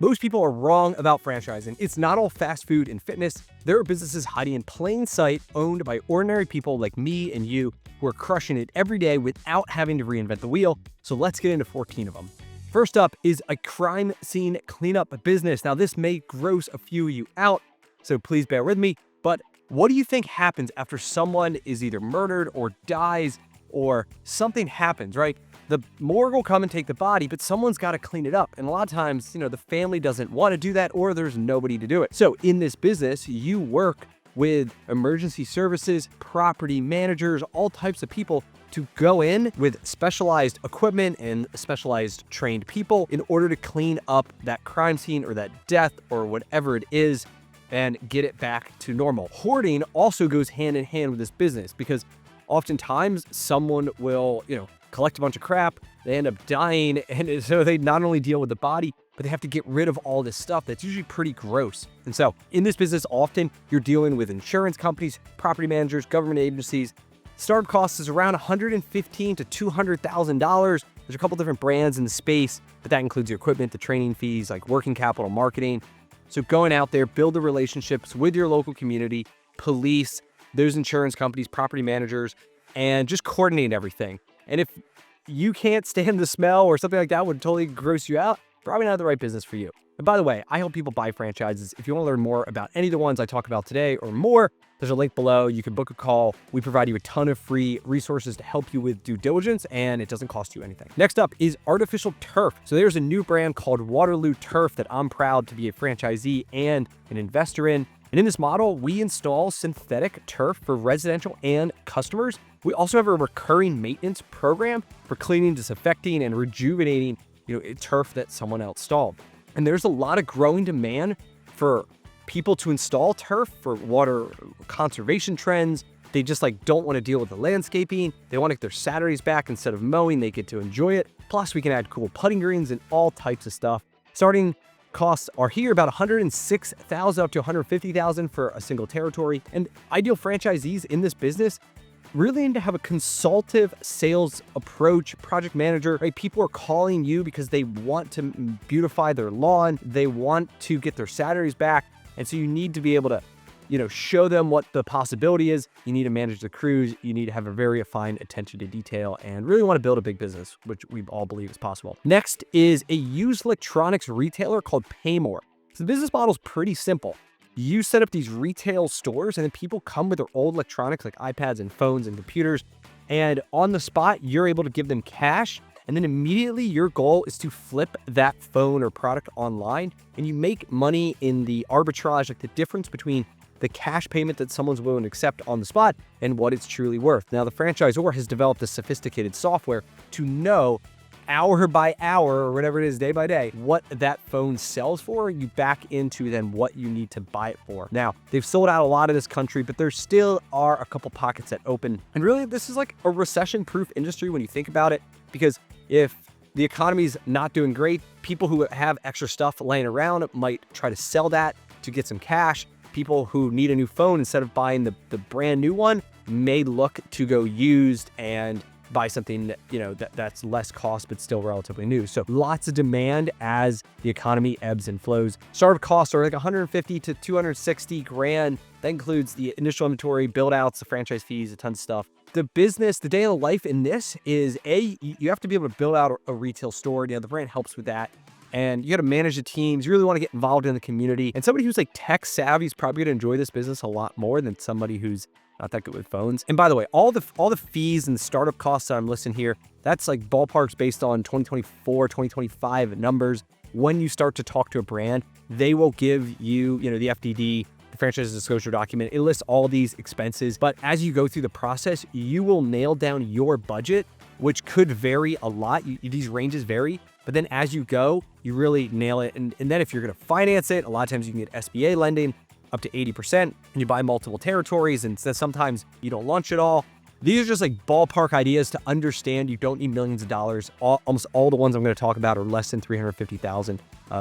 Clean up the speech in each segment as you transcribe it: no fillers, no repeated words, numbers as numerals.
Most people are wrong about franchising. It's not all fast food and fitness. There are businesses hiding in plain sight, owned by ordinary people like me and you, who are crushing it every day without having to reinvent the wheel. So let's get into 14 of them. First up is a crime scene cleanup business. Now, this may gross a few of you out, so please bear with me, but what do you think happens after someone is either murdered or dies or something happens, right? The morgue will come and take the body, but someone's got to clean it up. And a lot of times, the family doesn't want to do that, or there's nobody to do it. So in this business, you work with emergency services, property managers, all types of people to go in with specialized equipment and specialized trained people in order to clean up that crime scene or that death or whatever it is and get it back to normal. Hoarding also goes hand in hand with this business because oftentimes someone will, collect a bunch of crap, they end up dying, and so they not only deal with the body, but they have to get rid of all this stuff that's usually pretty gross. And so in this business, often you're dealing with insurance companies, property managers, government agencies. Startup cost is around $115,000 to $200,000. There's a couple different brands in the space, but that includes your equipment, the training fees, like working capital, marketing. So going out there, build the relationships with your local community, police, those insurance companies, property managers, and just coordinate everything. And if you can't stand the smell or something like that would totally gross you out, probably not the right business for you. And by the way, I help people buy franchises. If you want to learn more about any of the ones I talk about today or more, there's a link below. You can book a call. We provide you a ton of free resources to help you with due diligence, and it doesn't cost you anything. Next up is artificial turf. So there's a new brand called Waterloo Turf that I'm proud to be a franchisee and an investor in. And in this model, we install synthetic turf for residential and customers. We also have a recurring maintenance program for cleaning, disinfecting, and rejuvenating, turf that someone else installed. And there's a lot of growing demand for people to install turf for water conservation trends. They just don't want to deal with the landscaping. They want to get their Saturdays back instead of mowing. They get to enjoy it. Plus, we can add cool putting greens and all types of stuff. Starting costs are here about $106,000 up to $150,000 for a single territory. And ideal franchisees in this business really need to have a consultative sales approach, project manager, right? People are calling you because they want to beautify their lawn. They want to get their Saturdays back. And so you need to be able to, show them what the possibility is. You need to manage the crews. You need to have a very fine attention to detail and really want to build a big business, which we all believe is possible. Next is a used electronics retailer called PayMore. So the business model is pretty simple. You set up these retail stores and then people come with their old electronics like iPads and phones and computers. And on the spot, you're able to give them cash. And then immediately your goal is to flip that phone or product online. And you make money in the arbitrage, like the difference between the cash payment that someone's willing to accept on the spot and what it's truly worth. Now, the franchisor has developed a sophisticated software to know hour by hour or whatever it is, day by day, what that phone sells for. You back into then what you need to buy it for. Now, they've sold out a lot of this country, but there still are a couple pockets that open. And really, this is like a recession-proof industry when you think about it, because if the economy's not doing great, people who have extra stuff laying around might try to sell that to get some cash. People who need a new phone, instead of buying the brand new one, may look to go used and buy something that's less cost but still relatively new. So lots of demand as the economy ebbs and flows. Startup costs are like $150 to $260,000. That includes the initial inventory, build outs, the franchise fees, a ton of stuff. The business, the day in the life in this is you have to be able to build out a retail store. The brand helps with that. And you got to manage the teams. You really want to get involved in the community. And somebody who's tech savvy is probably going to enjoy this business a lot more than somebody who's not that good with phones. And by the way, all the fees and the startup costs that I'm listing here, that's ballparks based on 2024, 2025 numbers. When you start to talk to a brand, they will give you, the FDD, the franchise disclosure document. It lists all these expenses. But as you go through the process, you will nail down your budget, which could vary a lot. These ranges vary. But then as you go, you really nail it. And then if you're going to finance it, a lot of times you can get SBA lending up to 80%, and you buy multiple territories, and sometimes you don't launch it all. These are just ballpark ideas to understand. You don't need millions of dollars. Almost all the ones I'm going to talk about are less than $350,000.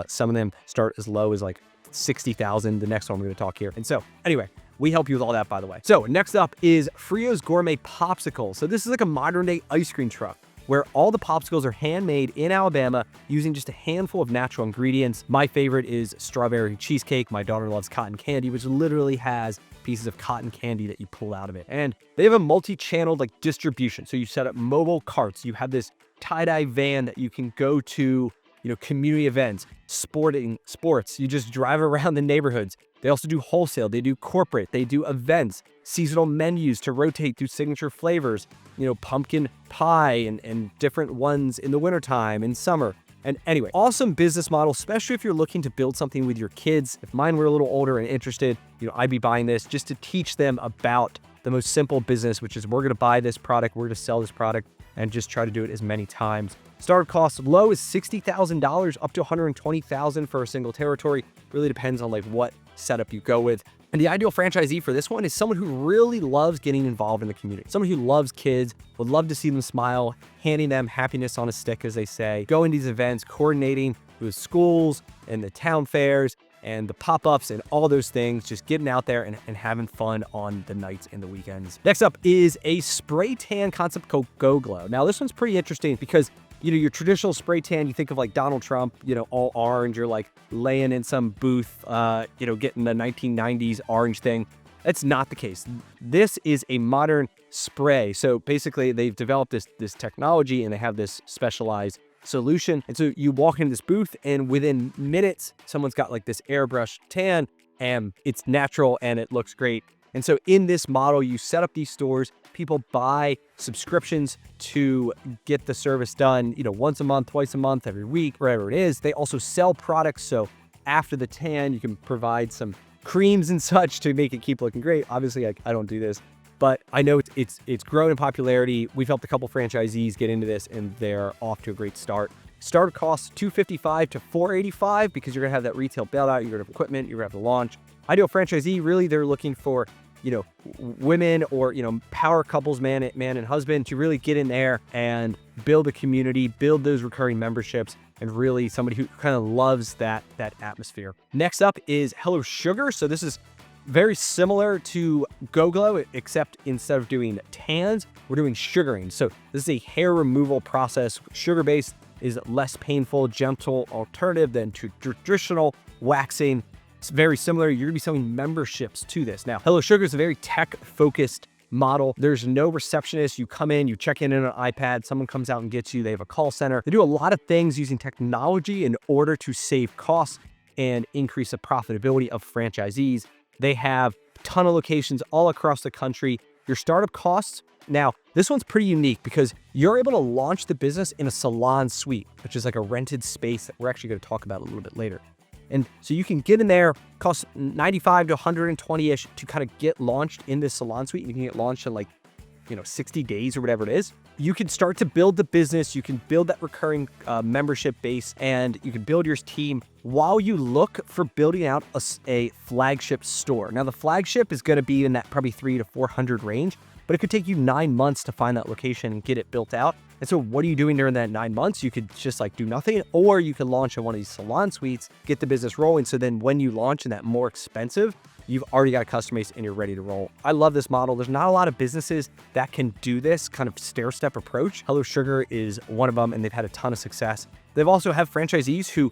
Some of them start as low as $60,000. The next one we're going to talk here. And so anyway, we help you with all that, by the way. So next up is Frios Gourmet Popsicles. So this is a modern day ice cream truck. where all the popsicles are handmade in Alabama using just a handful of natural ingredients. My favorite is strawberry cheesecake. My daughter loves cotton candy, which literally has pieces of cotton candy that you pull out of it. And they have a multi-channel distribution. So you set up mobile carts. You have this tie-dye van that you can go to, community events, sports. You just drive around the neighborhoods. They also do wholesale. They do corporate. They do events, seasonal menus to rotate through signature flavors, pumpkin pie and different ones in the wintertime, in summer. And anyway, awesome business model, especially if you're looking to build something with your kids. If mine were a little older and interested, I'd be buying this just to teach them about the most simple business, which is we're going to buy this product, we're going to sell this product, and just try to do it as many times. Startup costs low is $60,000 up to $120,000 for a single territory. Really depends on what setup you go with. And the ideal franchisee for this one is someone who really loves getting involved in the community. Someone who loves kids, would love to see them smile, handing them happiness on a stick, as they say, going to these events, coordinating with schools and the town fairs and the pop-ups and all those things, just getting out there and having fun on the nights and the weekends. Next up is a spray tan concept called Go Glow. Now, this one's pretty interesting because your traditional spray tan, you think of Donald Trump, all orange, you're laying in some booth, getting the 1990s orange thing. That's not the case. This is a modern spray. So basically they've developed this technology and they have this specialized solution. And so you walk into this booth and within minutes, someone's got this airbrush tan and it's natural and it looks great. And so in this model, you set up these stores, people buy subscriptions to get the service done, once a month, twice a month, every week, wherever it is. They also sell products. So after the tan, you can provide some creams and such to make it keep looking great. Obviously, I don't do this, but I know it's grown in popularity. We've helped a couple franchisees get into this and they're off to a great start. Startup costs $255 to $485 because you're gonna have that retail build out, you're gonna have equipment, you're gonna have the launch. Ideal franchisee, really they're looking for women or, power couples, man and husband, to really get in there and build a community, build those recurring memberships, and really somebody who kind of loves that atmosphere. Next up is Hello Sugar. So this is very similar to Go Glow, except instead of doing tans, we're doing sugaring. So this is a hair removal process. Sugar-based is less painful, gentle alternative than to traditional waxing. It's very similar. You're gonna be selling memberships to this. Now, Hello Sugar is a very tech-focused model. There's no receptionist. You come in, you check in on an iPad, someone comes out and gets you. They have a call center. They do a lot of things using technology in order to save costs and increase the profitability of franchisees. They have a ton of locations all across the country. Your startup costs, now, this one's pretty unique because you're able to launch the business in a salon suite, which is a rented space that we're actually going to talk about a little bit later. And so you can get in there, cost $95 to $120-ish to kind of get launched in this salon suite. You can get launched in 60 days or whatever it is. You can start to build the business. You can build that recurring membership base, and you can build your team while you look for building out a flagship store. Now, the flagship is going to be in that probably 300 to 400 range, but it could take you 9 months to find that location and get it built out. And so what are you doing during that 9 months? You could just do nothing, or you could launch in one of these salon suites, get the business rolling. So then when you launch in that more expensive, you've already got a customer base and you're ready to roll. I love this model. There's not a lot of businesses that can do this kind of stair-step approach. Hello Sugar is one of them, and they've had a ton of success. They've also have franchisees who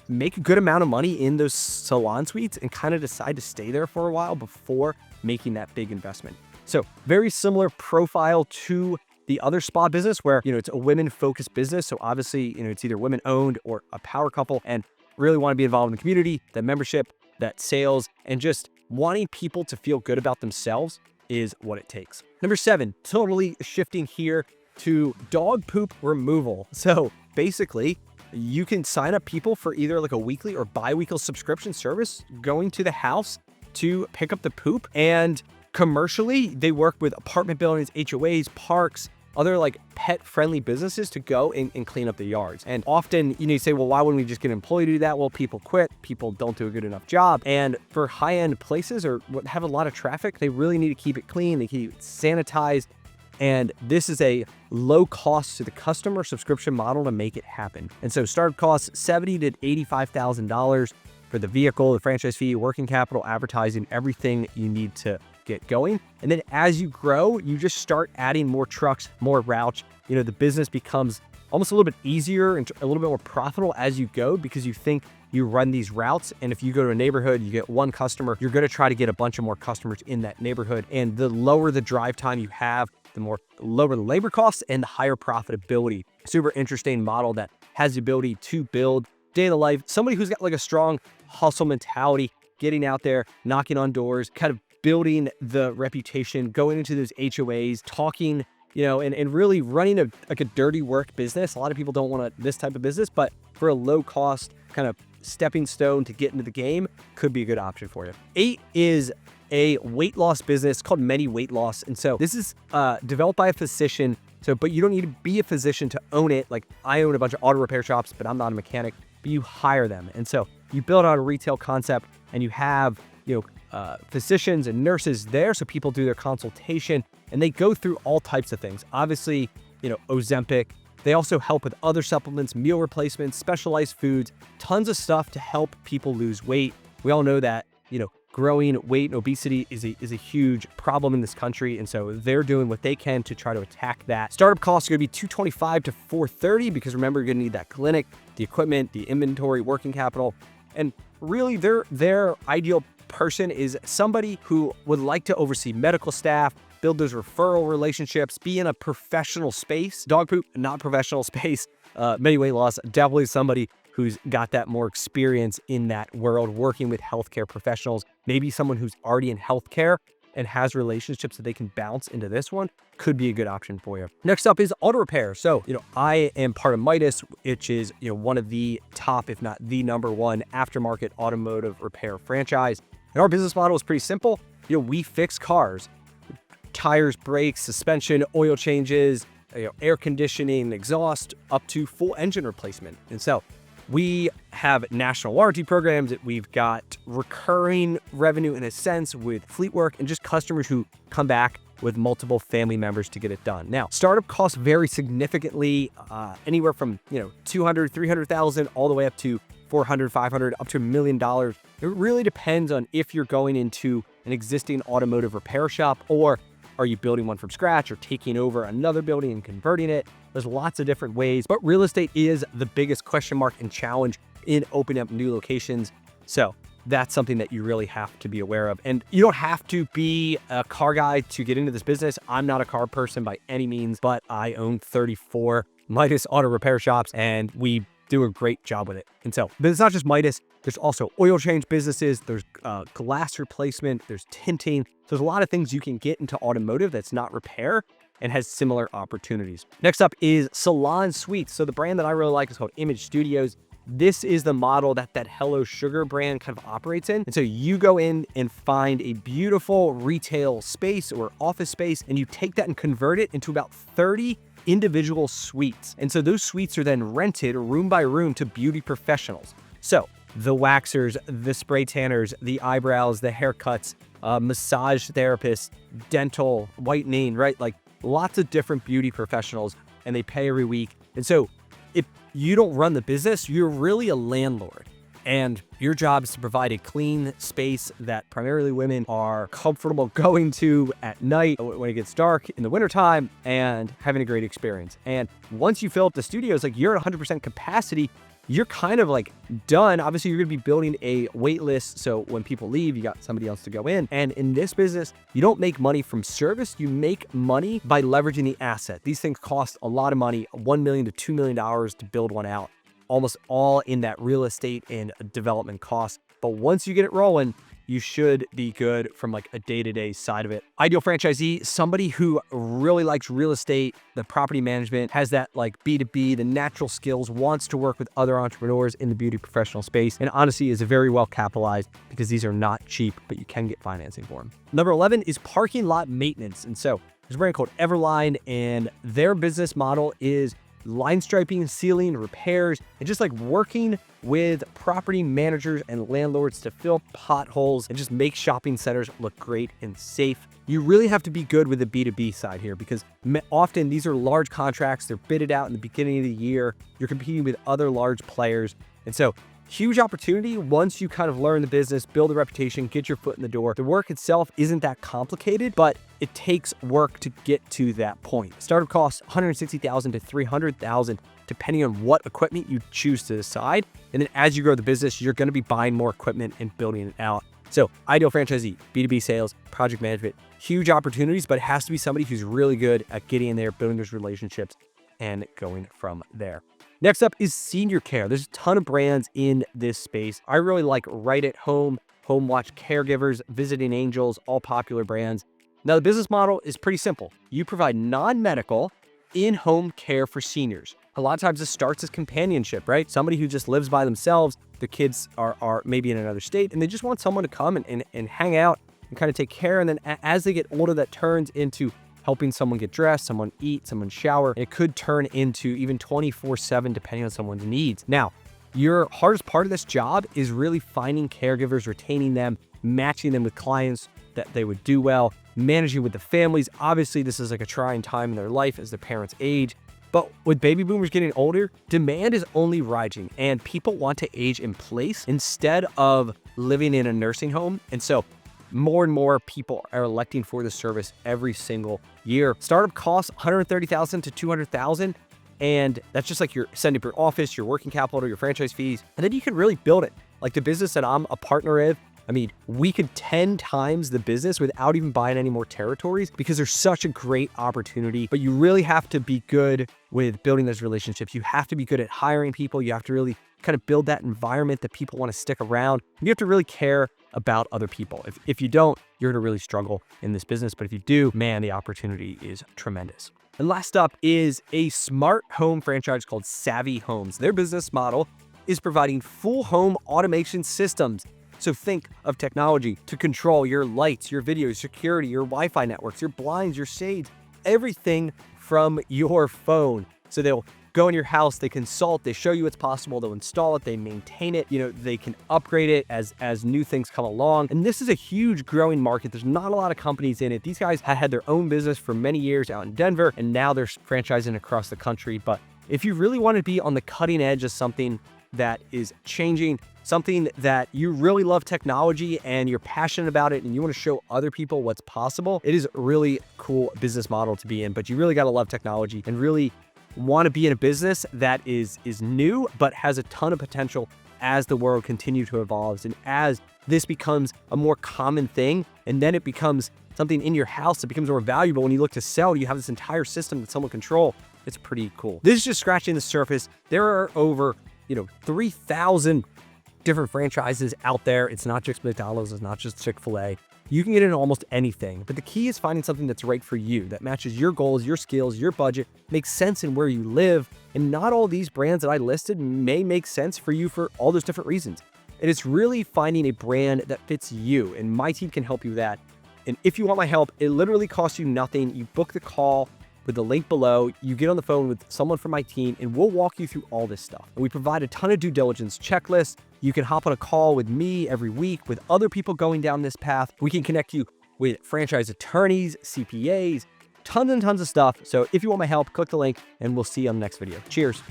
make a good amount of money in those salon suites and kind of decide to stay there for a while before making that big investment. So very similar profile to the other spa business where, it's a women-focused business. So obviously, it's either women-owned or a power couple and really want to be involved in the community, that membership, that sales, and just wanting people to feel good about themselves is what it takes. Number 7, totally shifting here to dog poop removal. So basically, you can sign up people for either a weekly or bi-weekly subscription service going to the house to pick up the poop. And commercially, they work with apartment buildings, HOAs, parks, other pet-friendly businesses to go and clean up the yards. And often, you say, well, why wouldn't we just get an employee to do that? Well, people quit. People don't do a good enough job. And for high-end places or have a lot of traffic, they really need to keep it clean. They keep it sanitized. And this is a low cost to the customer subscription model to make it happen. And so startup costs $70,000 to $85,000 for the vehicle, the franchise fee, working capital, advertising, everything you need to get going. And then as you grow, you just start adding more trucks, more routes. The business becomes almost a little bit easier and a little bit more profitable as you go, because you think you run these routes. And if you go to a neighborhood, you get one customer, you're going to try to get a bunch of more customers in that neighborhood. And the lower the drive time you have, the lower the labor costs and the higher profitability. Super interesting model that has the ability to build day of the life. Somebody who's got like a strong hustle mentality, getting out there, knocking on doors, kind of building the reputation, going into those HOAs, talking, and really running a dirty work business. A lot of people don't want this type of business, but for a low cost kind of stepping stone to get into the game, could be a good option for you. 8 is a weight loss business called Many Weight Loss. And so this is developed by a physician. But you don't need to be a physician to own it. Like, I own a bunch of auto repair shops, but I'm not a mechanic, but you hire them. And so you build out a retail concept and you have, physicians and nurses there. So people do their consultation and they go through all types of things. Obviously, Ozempic. They also help with other supplements, meal replacements, specialized foods, tons of stuff to help people lose weight. We all know that, growing weight and obesity is a huge problem in this country. And so they're doing what they can to try to attack that. Startup costs are going to be $225 to $430, because remember, you're going to need that clinic, the equipment, the inventory, working capital. And really their ideal person is somebody who would like to oversee medical staff, build those referral relationships, be in a professional space. Dog poop, not professional space. Many Weight Loss, definitely somebody who's got that more experience in that world, working with healthcare professionals, maybe someone who's already in healthcare and has relationships that they can bounce into this one, could be a good option for you. Next up is auto repair. So, I am part of Midas, which is, one of the top, if not the number one aftermarket automotive repair franchise. And our business model is pretty simple. We fix cars, tires, brakes, suspension, oil changes, air conditioning, exhaust, up to full engine replacement. And so we have national warranty programs. We've got recurring revenue in a sense with fleet work and just customers who come back with multiple family members to get it done. Now, startup costs vary significantly, anywhere from, $200,000, $300,000 all the way up to $400,000, $500,000, up to $1 million. It really depends on if you're going into an existing automotive repair shop, or are you building one from scratch or taking over another building and converting it? There's lots of different ways, but real estate is the biggest question mark and challenge in opening up new locations. So that's something that you really have to be aware of. And you don't have to be a car guy to get into this business. I'm not a car person by any means, but I own 34 Midas auto repair shops and we do a great job with it. And so, but it's not just Midas. There's also oil change businesses. There's glass replacement. There's tinting. So there's a lot of things you can get into automotive that's not repair and has similar opportunities. Next up is Salon Suites. So the brand that I really like is called Image Studios. This is the model that Hello Sugar brand kind of operates in. And so you go in and find a beautiful retail space or office space, and you take that and convert it into about 30 individual suites. And so those suites are then rented room by room to beauty professionals. So the waxers, the spray tanners, the eyebrows, the haircuts, massage therapists, dental, whitening, right? Like lots of different beauty professionals, and they pay every week. And so if you don't run the business, you're really a landlord. And your job is to provide a clean space that primarily women are comfortable going to at night when it gets dark in the wintertime and having a great experience. And once you fill up the studios, like you're at 100% capacity, you're kind of like done. Obviously, you're going to be building a wait list. So when people leave, you got somebody else to go in. And in this business, you don't make money from service. You make money by leveraging the asset. These things cost a lot of money, $1 million to $2 million to build one out. Almost all in that real estate and development costs. But once you get it rolling, you should be good from like a day-to-day side of it. Ideal franchisee, somebody who really likes real estate, the property management, has that like B2B, the natural skills, wants to work with other entrepreneurs in the beauty professional space, and honestly is very well capitalized because these are not cheap, but you can get financing for them. Number 11 is parking lot maintenance. And so there's a brand called Everline, and their business model is line striping, sealing, repairs, and just like working with property managers and landlords to fill potholes and just make shopping centers look great and safe. You really have to be good with the B2B side here because often these are large contracts. They're bidded out in the beginning of the year. You're competing with other large players. And so huge opportunity once you kind of learn the business, build a reputation, get your foot in the door. The work itself isn't that complicated, but it takes work to get to that point. Startup costs $160,000 to $300,000, depending on what equipment you choose to decide. And then as you grow the business, you're going to be buying more equipment and building it out. So ideal franchisee, B2B sales, project management, huge opportunities, but it has to be somebody who's really good at getting in there, building those relationships, and going from there. Next up is senior care. There's a ton of brands in this space. I really like Right at Home, Home Watch Caregivers, Visiting Angels, all popular brands. Now, the business model is pretty simple. You provide non-medical, in-home care for seniors. A lot of times this starts as companionship, right? Somebody who just lives by themselves, their kids are maybe in another state, and they just want someone to come and hang out and kind of take care. And then as they get older, that turns into helping someone get dressed, someone eat, someone shower. It could turn into even 24/7 depending on someone's needs. Now, your hardest part of this job is really finding caregivers, retaining them, matching them with clients that they would do well, managing with the families. Obviously, this is like a trying time in their life as their parents age. But with baby boomers getting older, demand is only rising and people want to age in place instead of living in a nursing home. And so more and more people are electing for the service every single year. Startup costs $130,000 to $200,000. And that's just like your setting up your office, your working capital, your franchise fees. And then you can really build it. Like the business that I'm a partner of, I mean, we could 10 times the business without even buying any more territories because there's such a great opportunity. But you really have to be good with building those relationships. You have to be good at hiring people. You have to really kind of build that environment that people want to stick around. You have to really care about other people. If you don't, you're going to really struggle in this business. But if you do, man, the opportunity is tremendous. And last up is a smart home franchise called Savvy Homes. Their business model is providing full home automation systems. So think of technology to control your lights, your video, security, your Wi-Fi networks, your blinds, your shades, everything from your phone. So they'll go in your house, they consult, they show you what's possible, they'll install it, they maintain it, they can upgrade it as new things come along. And this is a huge growing market. There's not a lot of companies in it. These guys had their own business for many years out in Denver, and now they're franchising across the country. But if you really want to be on the cutting edge of something that is changing, something that you really love technology and you're passionate about it and you want to show other people what's possible, it is a really cool business model to be in. But you really got to love technology and really want to be in a business that is new but has a ton of potential as the world continues to evolve and as this becomes a more common thing, and then it becomes something in your house that becomes more valuable. When you look to sell, you have this entire system that someone control. It's pretty cool. This is just scratching the surface. There are over 3,000 different franchises out there. It's not just McDonald's, it's not just Chick-fil-A. You can get into almost anything, but the key is finding something that's right for you, that matches your goals, your skills, your budget, makes sense in where you live. And not all these brands that I listed may make sense for you for all those different reasons. And it's really finding a brand that fits you, and my team can help you with that. And if you want my help, it literally costs you nothing. You book the call with the link below, you get on the phone with someone from my team, and we'll walk you through all this stuff. And we provide a ton of due diligence checklists. You can hop on a call with me every week with other people going down this path. We can connect you with franchise attorneys, CPAs, tons and tons of stuff. So if you want my help, click the link and we'll see you on the next video. Cheers.